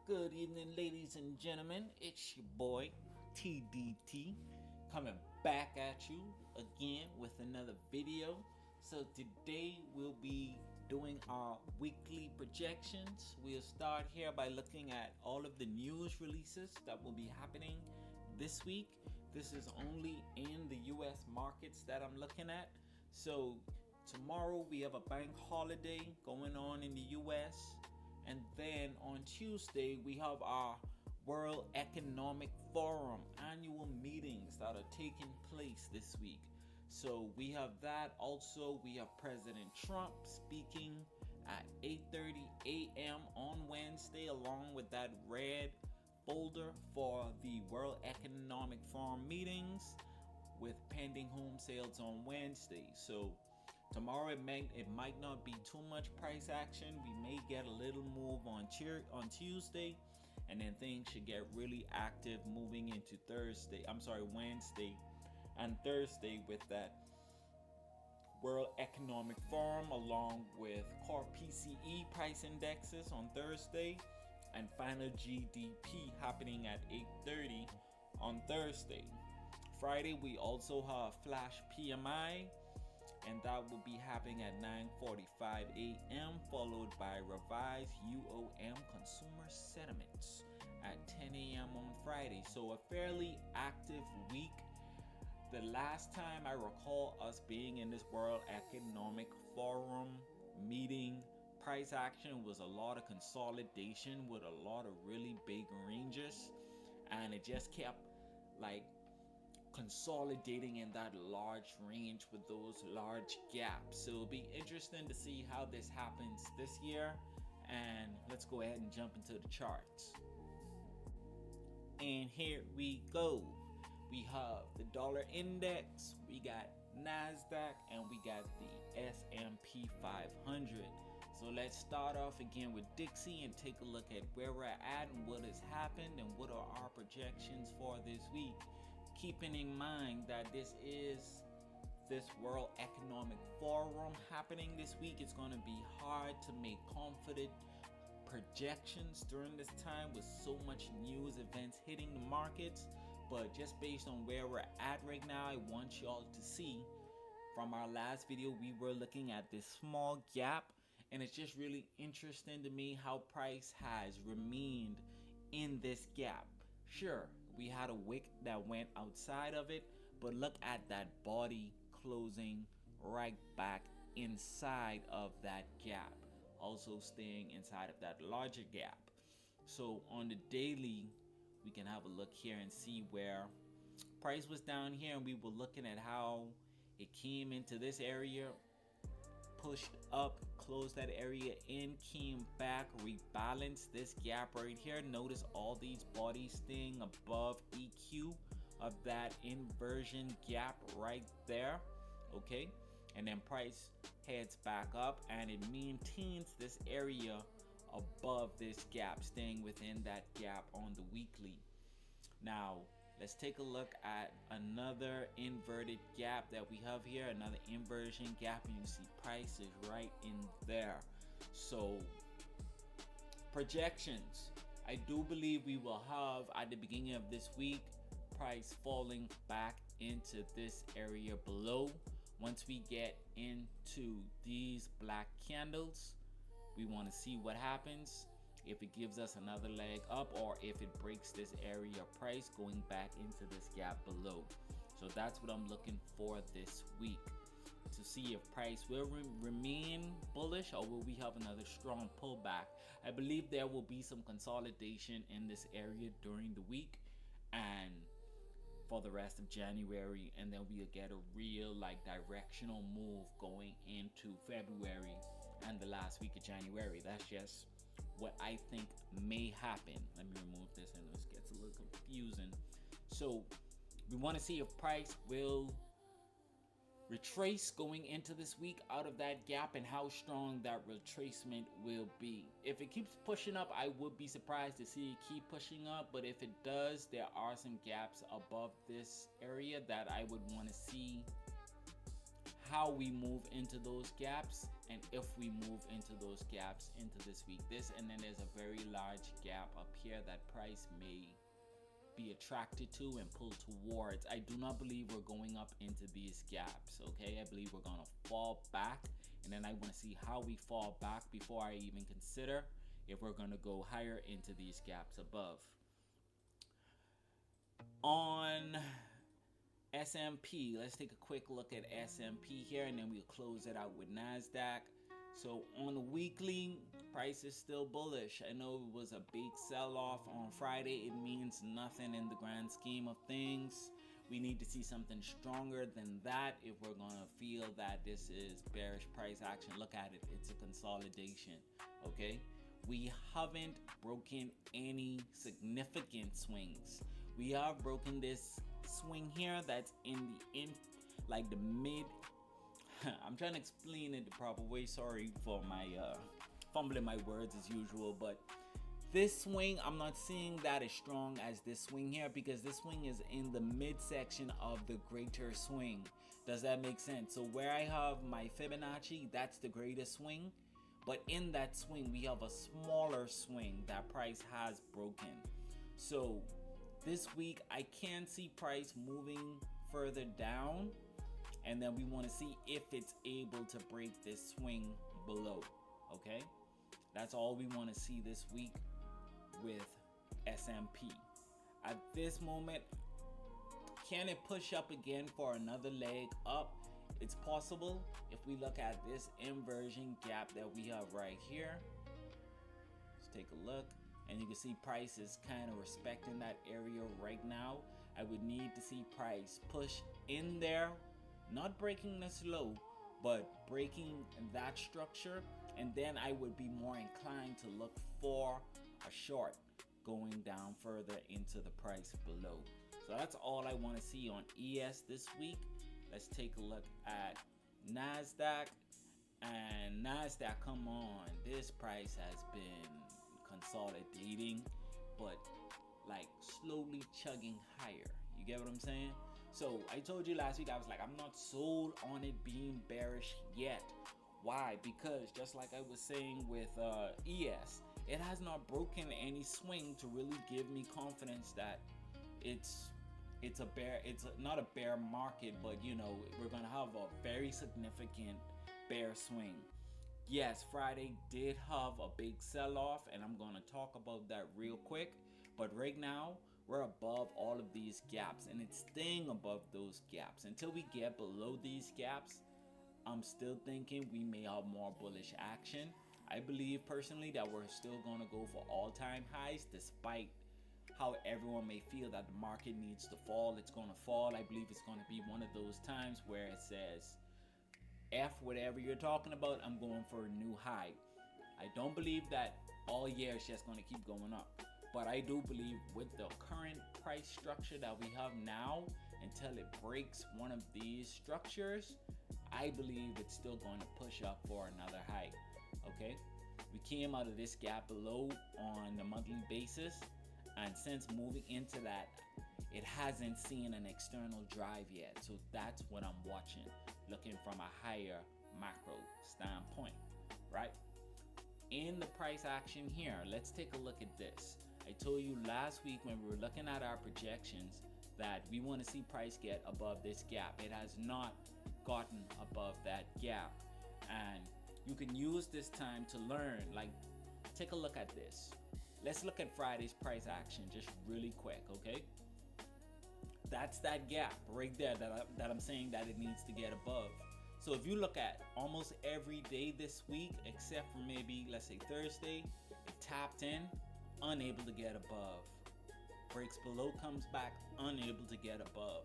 Good evening, ladies and gentlemen. It's your boy TDT coming back at you again with another video. So today we'll be doing our weekly projections. We'll start here by looking at all of the news releases that will be happening this week. This is only in the US markets that I'm looking at. So tomorrow we have a bank holiday going on in the US. And then on Tuesday, we have our World Economic Forum annual meetings that are taking place this week. So we have that. Also, we have President Trump speaking at 8:30 a.m. on Wednesday, along with that red folder for the World Economic Forum meetings with pending home sales on Wednesday. So tomorrow it might not be too much price action. We may get a little move on Tuesday, and then things should get really active moving into Wednesday and Thursday with that World Economic Forum, along with core PCE price indexes on Thursday, and final GDP happening at 8:30 on Thursday. Friday we also have flash PMI, and that will be happening at 9:45 a.m. followed by revised UOM consumer sentiments at 10 a.m. on Friday. So a fairly active week. The last time I recall us being in this World Economic Forum meeting, price action was a lot of consolidation with a lot of really big ranges, and it just kept consolidating in that large range with those large gaps. So it'll be interesting to see how this happens this year. And let's go ahead and jump into the charts. And here we go. We have the dollar index, we got Nasdaq, and we got the S&P 500. So let's start off again with Dixie and take a look at where we're at and what has happened and what are our projections for this week. Keeping in mind that this is this World Economic Forum happening this week, it's going to be hard to make confident projections during this time with so much news events hitting the markets. But just based on where we're at right now, I want y'all to see from our last video, we were looking at this small gap, and it's just really interesting to me how price has remained in this gap. Sure, we had a wick that went outside of it, but look at that body closing right back inside of that gap, also staying inside of that larger gap. So on the daily, we can have a look here and see where price was down here, and we were looking at how it came into this area, pushed up, closed that area in, came back, rebalanced this gap right here. Notice all these bodies staying above EQ of that inversion gap right there. Okay, and then price heads back up and it maintains this area above this gap, staying within that gap on the weekly. Now let's take a look at another inverted gap that we have here, another inversion gap, and you see price is right in there. So projections, I do believe we will have at the beginning of this week price falling back into this area below. Once we get into these black candles, we want to see what happens, if it gives us another leg up or if it breaks this area price going back into this gap below. So that's what I'm looking for this week, to see if price will remain bullish or will we have another strong pullback. I believe there will be some consolidation in this area during the week and for the rest of January, and then we'll get a real directional move going into February and the last week of January. That's just what I think may happen. Let me remove this, and this gets a little confusing. So we want to see if price will retrace going into this week out of that gap and how strong that retracement will be. If it keeps pushing up, I would be surprised to see it keep pushing up, but if it does, there are some gaps above this area that I would want to see how we move into those gaps and if we move into those gaps into this week. And then there's a very large gap up here that price may be attracted to and pull towards. I do not believe we're going up into these gaps, okay? I believe we're gonna fall back, and then I want to see how we fall back before I even consider if we're gonna go higher into these gaps above. On S&P, let's take a quick look at S&P here, and then we'll close it out with Nasdaq. So on the weekly, price is still bullish. I know it was a big sell-off on Friday. It means nothing in the grand scheme of things. We need to see something stronger than that if we're gonna feel that this is bearish price action. Look at it, it's a consolidation, okay? We haven't broken any significant swings. We have broken this swing here that's in the mid. I'm trying to explain it the proper way. Sorry for my fumbling my words as usual, but this swing, I'm not seeing that as strong as this swing here, because this swing is in the midsection of the greater swing. Does that make sense? So where I have my Fibonacci, that's the greatest swing, but in that swing we have a smaller swing that price has broken. So this week I can see price moving further down, and then we want to see if it's able to break this swing below, okay? That's all we want to see this week with S&P. At this moment, can it push up again for another leg up? It's possible if we look at this inversion gap that we have right here. Let's take a look, and you can see price is kind of respecting that area right now. I would need to see price push in there, not breaking this low, but breaking that structure, and then I would be more inclined to look for a short going down further into the price below. So that's all I want to see on ES this week. Let's take a look at Nasdaq. And Nasdaq, come on, this price has been consolidating, but like slowly chugging higher. You get what I'm saying? So I told you last week, I was like, I'm not sold on it being bearish yet. Why? Because just like I was saying with ES, it has not broken any swing to really give me confidence that it's not a bear market, but you know, we're gonna have a very significant bear swing. Yes, Friday did have a big sell-off, and I'm gonna talk about that real quick, but right now we're above all of these gaps, and it's staying above those gaps. Until we get below these gaps, I'm still thinking we may have more bullish action. I believe personally that we're still going to go for all-time highs, despite how everyone may feel that the market needs to fall. It's going to fall. I believe it's going to be one of those times where it says, F whatever you're talking about, I'm going for a new high. I don't believe that all year it's just going to keep going up. But I do believe with the current price structure that we have now, until it breaks one of these structures, I believe it's still going to push up for another high. Okay, we came out of this gap below on a monthly basis, and since moving into that, it hasn't seen an external drive yet. So that's what I'm watching, looking from a higher macro standpoint, right? In the price action here, let's take a look at this. I told you last week when we were looking at our projections that we want to see price get above this gap. It has not gotten above that gap, and you can use this time to learn. Like, take a look at this. Let's look at Friday's price action just really quick, okay? That's that gap right there that I'm saying that it needs to get above. So if you look at almost every day this week, except for maybe, let's say Thursday, it tapped in, unable to get above. Breaks below, comes back, unable to get above.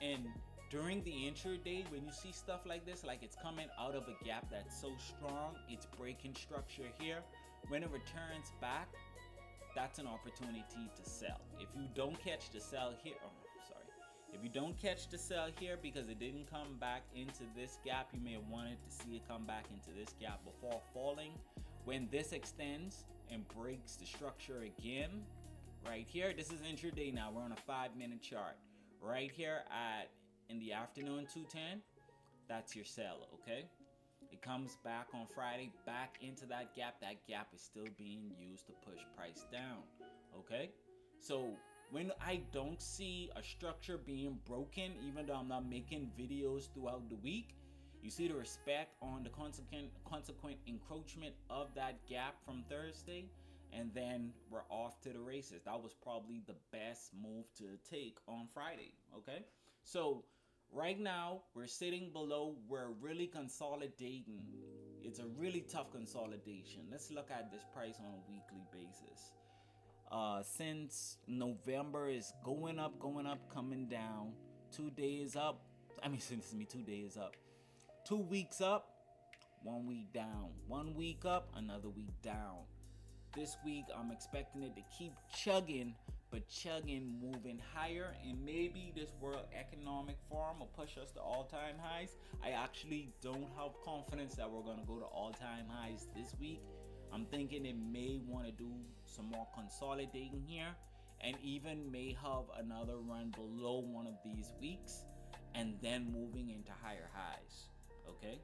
And during the intraday, when you see stuff like this, like it's coming out of a gap that's so strong, it's breaking structure here. When it returns back, that's an opportunity to sell. If you don't catch the sell here, if you don't catch the sell here because it didn't come back into this gap, you may have wanted to see it come back into this gap before falling. When this extends and breaks the structure again, right here, this is intraday now, we're on a 5-minute chart. Right here in the afternoon 210, that's your sell, okay? It comes back on Friday, back into that gap. That gap is still being used to push price down, okay? So when I don't see a structure being broken, even though I'm not making videos throughout the week, you see the respect on the consequent encroachment of that gap from Thursday, and then we're off to the races. That was probably the best move to take on Friday, okay? So right now, we're sitting below. We're really consolidating. It's a really tough consolidation. Let's look at this price on a weekly basis. Since November is going up, coming down. 2 days up. I mean, since me, 2 days up. 2 weeks up, 1 week down. 1 week up, another week down. This week, I'm expecting it to keep chugging, but chugging, moving higher, and maybe this World Economic Forum will push us to all-time highs. I actually don't have confidence that we're going to go to all-time highs this week. I'm thinking it may want to do some more consolidating here, and even may have another run below one of these weeks, and then moving into higher highs, okay?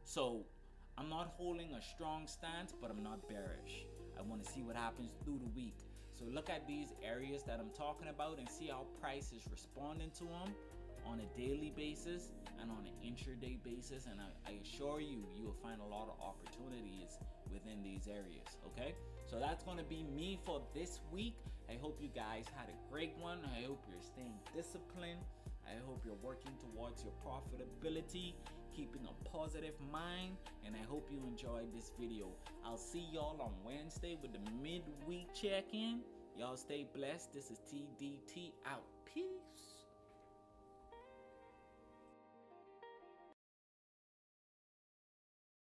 So I'm not holding a strong stance, but I'm not bearish. I want to see what happens through the week. So look at these areas that I'm talking about and see how price is responding to them on a daily basis and on an intraday basis. And I assure you, you will find a lot of opportunities within these areas, okay? So that's going to be me for this week. I hope you guys had a great one. I hope you're staying disciplined. I hope you're working towards your profitability, keeping a positive mind, and I hope you enjoyed this video. I'll see y'all on Wednesday with the midweek check-in. Y'all stay blessed. This is TDT out. Peace.